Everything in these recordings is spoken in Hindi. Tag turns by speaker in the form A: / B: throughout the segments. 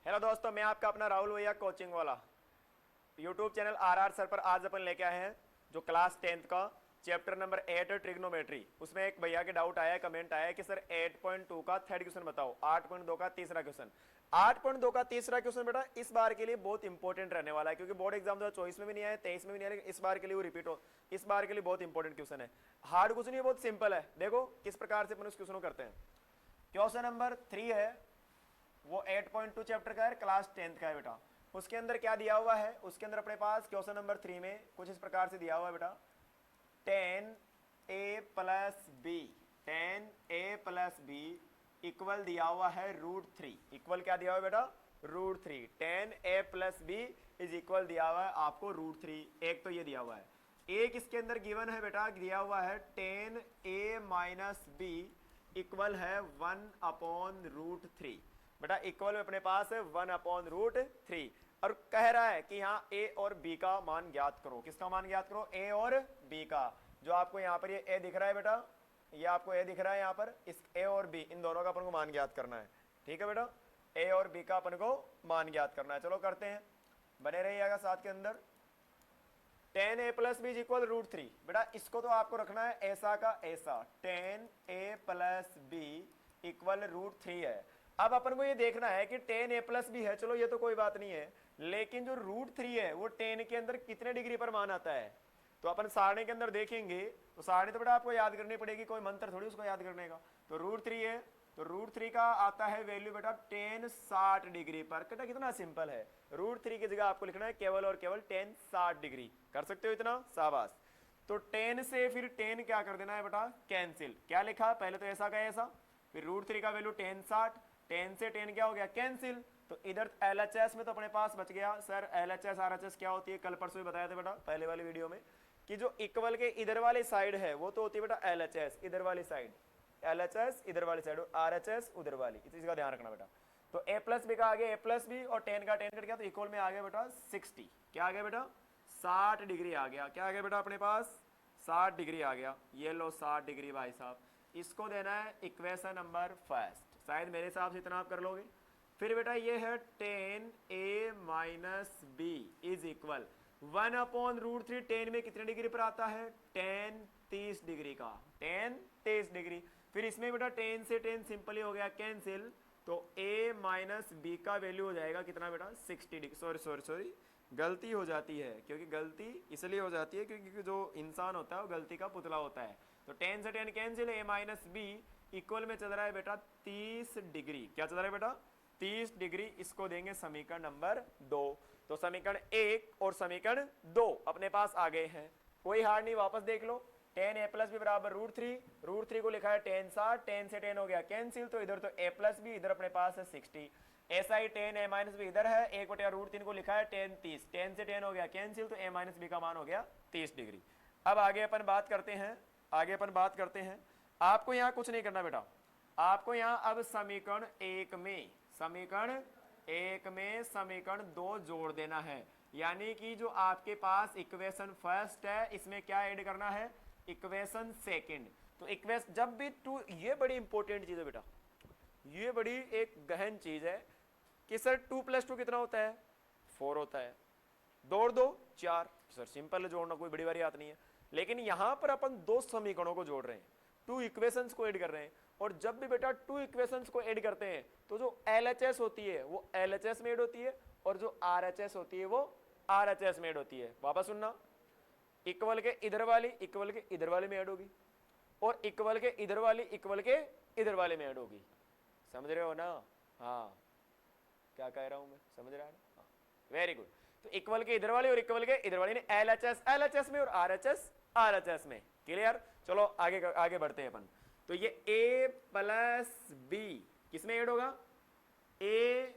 A: हेलो दोस्तों, मैं आपका अपना राहुल भैया कोचिंग वाला यूट्यूब चैनल आर सर पर आज अपन लेके आए हैं जो क्लास 10th का चैप्टर नंबर 8 ट्रिग्नोमेट्री। उसमें एक भैया के डाउट आया है, कमेंट आया है कि सर 8.2 का थर्ड क्वेश्चन बताओ, 8.2 का तीसरा क्वेश्चन। 8.2 का तीसरा क्वेश्चन बेटा इस बार के लिए बहुत इंपॉर्टेंट रहने वाला है, क्योंकि बोर्ड एग्जाम 2024 में भी नहीं आया, 23 में भी नहीं आया, लेकिन इस बार के लिए वो रिपीट हो, इस बार के लिए बहुत इंपॉर्टेंट क्वेश्चन है। हार्ड क्वेश्चन ये बहुत सिंपल है। देखो किस प्रकार से अपन उस क्वेश्चन को करते हैं। क्वेश्चन नंबर 3 है, वो 8.2 चैप्टर का है, क्लास 10th का है बेटा। उसके अंदर क्या दिया हुआ है, उसके अंदर अपने पास क्वेश्चन नंबर 3 में कुछ इस प्रकार से दिया हुआ है बेटा, 10a plus b, 10a plus b equal दिया हुआ है √3। इक्वल क्या दिया हुआ है बेटा, √3। 10a plus b is equal दिया हुआ है आपको √3। एक तो ये दिया हुआ है। एक इसके अंदर गिवन है बेटा, दिया हुआ है 10a माइनस बी इक्वल है 1/√3। बेटा इक्वल में अपने पास है 1/√3 और कह रहा है कि यहाँ a और b का मान ज्ञात करो। किसका मान ज्ञात करो, a और b का। जो आपको यहाँ पर ये a दिख रहा है बेटा, ये आपको a दिख रहा है यहाँ पर, इस a और b इन दोनों का अपन को मान ज्ञात करना है। ठीक है बेटा, a और b का अपन को मान ज्ञात करना है। चलो करते हैं, बने रहिएगा साथ के अंदर। 10a plus b is equal √3। बेटा इसको तो आपको रखना है ऐसा का ऐसा, 10a प्लस बी इक्वल √3 है। अब अपन को ये देखना है कि 10a प्लस बी है, चलो ये तो कोई बात नहीं है, लेकिन जो √3 है वो 10 के अंदर कितने डिग्री पर मान आता है। तो अपन सारणी के अंदर देखेंगे तो सारणी तो बेटा आपको याद करनी पड़ेगी, कोई मंत्र थोड़ी उसको याद करने का। तो √3 है तो √3 का आता है वैल्यू बेटा 10 60 डिग्री पर। बेटा कितना सिंपल है, √3 की जगह आपको लिखना है केवल और केवल 10 60 डिग्री। कर सकते हो इतना, शाबाश। तो 10 से फिर 10 क्या कर देना है बेटा, कैंसिल। क्या लिखा, पहले तो ऐसा का ऐसा, फिर √3 का वैल्यू 10 60, 10 से 10 क्या हो गया, कैंसिल। तो इधर LHS में तो अपने पास बच गया। सर LHS RHS क्या होती है, कल परसों ही बताया था बेटा पहले वाली वीडियो में, कि जो इक्वल के इधर वाली साइड है वो तो होती है बेटा LHS, इधर वाली साइड LHS इधर वाली साइड, RHS उधर वाली, इस चीज का ध्यान रखना बेटा। तो a प्लस बी का आ गया a प्लस बी और 10 का 10 कट गया, तो इक्वल में आ गया बेटा 60। क्या आ गया बेटा, 60 डिग्री आ गया। क्या आ गया बेटा अपने पास, 60 डिग्री आ गया। ये लो 60 डिग्री भाई साहब, इसको देना है इक्वेशन नंबर फर्स्ट। शायद मेरे हिसाब से इतना आप कर लोगे। फिर बेटा ये है 10a minus B is equal 1/√3। 10 में कितने डिग्री पर आता है, 10 30 डिग्री का, 10 30 डिग्री। फिर इसमें बेटा 10 से 10 सिंपली हो गया कैंसिल, तो a माइनस बी का वैल्यू हो जाएगा कितना बेटा, 60 डिग्री। सॉरी गलती हो जाती है, क्योंकि गलती इसलिए हो जाती है क्योंकि जो इंसान होता है वो गलती का पुतला होता है। तो 10 से 10 cancel, a minus b equal में चल रहा है बेटा 30 डिग्री। क्या चल रहा है बेटा, 30 डिग्री। इसको देंगे समीकरण नंबर 2। तो समीकरण 1 और समीकरण 2 अपने पास आ गए हैं। कोई हार नहीं, वापस देख लो। 10a प्लस बी बराबर √3, √3 को लिखा है 10 60, 10 से 10 हो गया कैंसिल, तो इधर तो a प्लस बी, इधर अपने पास है 60। ऐसा ही 10a माइनस बी इधर है, 1/√3 को लिखा है 10 30, 10 से 10 हो गया कैंसिल, तो a माइनस बी का मान हो गया 30 डिग्री। अब आगे अपन बात करते हैं, आपको यहाँ कुछ नहीं करना बेटा, आपको यहाँ अब समीकरण 1 में समीकरण 2 जोड़ देना है। यानी कि जो आपके पास इक्वेशन फर्स्ट है इसमें क्या ऐड करना है, इक्वेशन सेकंड। तो इक्वेशन जब भी टू, ये बड़ी इंपॉर्टेंट चीज है बेटा, ये बड़ी एक गहन चीज है कि सर 2 + 2 कितना होता है, 4 होता है, 2 और 2 4। सर सिंपल है जोड़ना, कोई बड़ी बात नहीं है। लेकिन यहां पर अपन 2 समीकरणों को जोड़ रहे हैं, 2 इक्वेशंस को ऐड कर रहे हैं। और जब भी बेटा 2 इक्वेशंस को ऐड करते हैं तो जो LHS होती है वो LHS में ऐड होती है, और जो RHS होती है वो RHS में ऐड होती है। वापस सुनना, इक्वल के इधर वाली इक्वल के इधर वाले में ऐड होगी, और इक्वल के इधर वाली इक्वल के इधर वाले में ऐड होगी। समझ रहे हो ना, हाँ क्या कह रहा हूं मैं, समझ रहा है ना, हाँ वेरी गुड। तो इक्वल के इधर वाली और इक्वल के इधर वाली ने LHS में और RHS में। क्लियर, चलो आगे बढ़ते हैं अपन। तो ये a प्लस बी किसमें ऐड होगा, a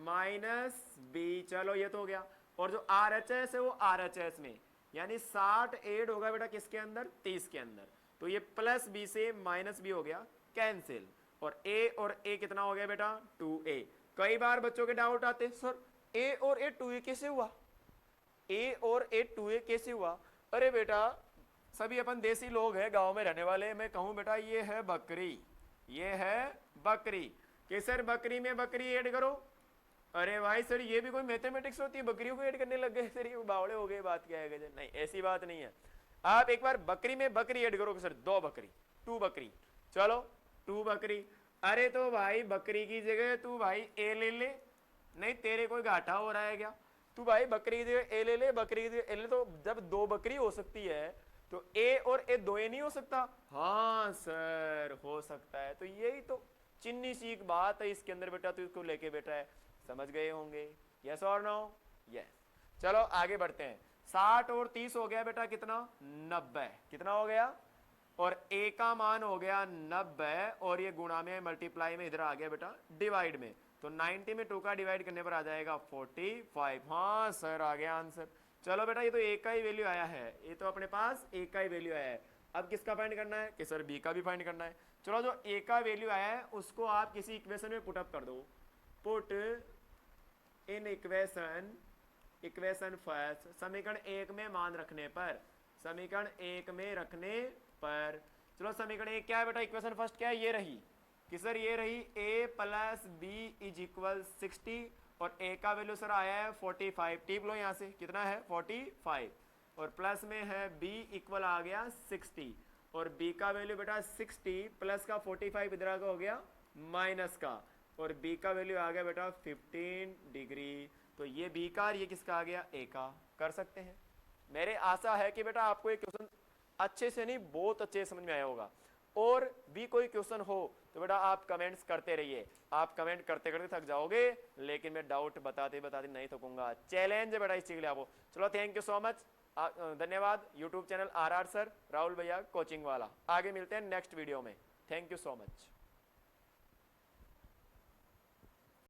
A: माइनस बी, चलो ये तो हो गया। और जो RHS है वो RHS में, यानी 60 ऐड होगा बेटा किसके अंदर, 30 के अंदर। तो ये प्लस बी से माइनस बी हो गया कैंसिल, और a कितना हो गया बेटा 2a। कई बार बच्चों के डाउट आते, सर a और a 2a कैसे हुआ, a और a 2a कैसे हुआ। अरे बेटा सभी अपन देसी लोग हैं, गांव में रहने वाले। मैं कहूं बेटा ये है बकरी, ये है बकरी, कि सर बकरी में बकरी ऐड करो, अरे भाई सर ये भी कोई मैथमेटिक्स होती है, बकरियों को ऐड करने लग गए सर, ये बावड़े हो गए, बात क्या है? नहीं ऐसी बात नहीं है। आप एक बार बकरी में बकरी ऐड करोगे सर, 2 बकरी, 2 बकरी, चलो 2 बकरी। अरे तो भाई बकरी की जगह तू भाई ए ले ले, नहीं तेरे कोई घाटा हो रहा है क्या? तू भाई बकरी की जगह ए ले ले, बकरी की जगह ए ले, तो जब 2 बकरी हो सकती है तो ए और ए 2 ए नहीं हो सकता? हाँ सर हो सकता है। तो यही तो चिन्नी सी एक बात है इसके अंदर बेटा, तो इसको लेके बेटा है, समझ गए होंगे? यस और नो? यस। चलो आगे बढ़ते हैं। 60 और 30 हो गया बेटा कितना? 90। कितना हो गया? और ए का मान हो गया 90, और ये गुणा में मल्टीप्लाई में इधर आ गया बेटा डिवाइड में, तो 90 में 2 का डिवाइड करने पर आ जाएगा 45। हाँ सर आ गया आंसर। चलो बेटा ये तो ए का ही वैल्यू आया है, ये तो अपने पास ए का ही वैल्यू आया है। अब किसका फाइंड करना है? कि सर बी का भी फाइंड करना है। चलो जो ए का वैल्यू आया है उसको आप किसी इक्वेशन में पुट अप कर दो। पुट इन इक्वेशन फर्स्ट, समीकरण 1 में मान रखने पर, समीकरण 1 में रखने पर। चलो समीकरण 1 क्या है बेटा? इक्वेशन फर्स्ट क्या है? ये रही कि सर ये रही a plus b is equal 60, और a का वैल्यू सर आया है 45। टिप लो यहाँ से, कितना है? 45, और प्लस में है b इक्वल आ गया 60, और b का वैल्यू बेटा 60 प्लस का 45 इधर का हो गया माइनस का, और b का वैल्यू आ गया बेटा 15 डिग्री। तो ये b का और ये किसका आ गया? a का। कर सकते हैं। मेरे आशा है कि बेटा आपको ये क्वेश्चन अच्छे से नहीं बहुत अच्छे से समझ में आया होगा। और भी कोई क्वेश्चन हो तो बेटा आप कमेंट्स करते रहिए, आप कमेंट करते करते थक जाओगे, लेकिन मैं डाउट बताते बताते नहीं थकूंगा। चैलेंज है बेटा इस चीज के लिए आपको। चलो थैंक यू सो मच, धन्यवाद। YouTube channel RR sir, Rahul भैया कोचिंग वाला। आगे मिलते हैं नेक्स्ट वीडियो में। Thank you so much.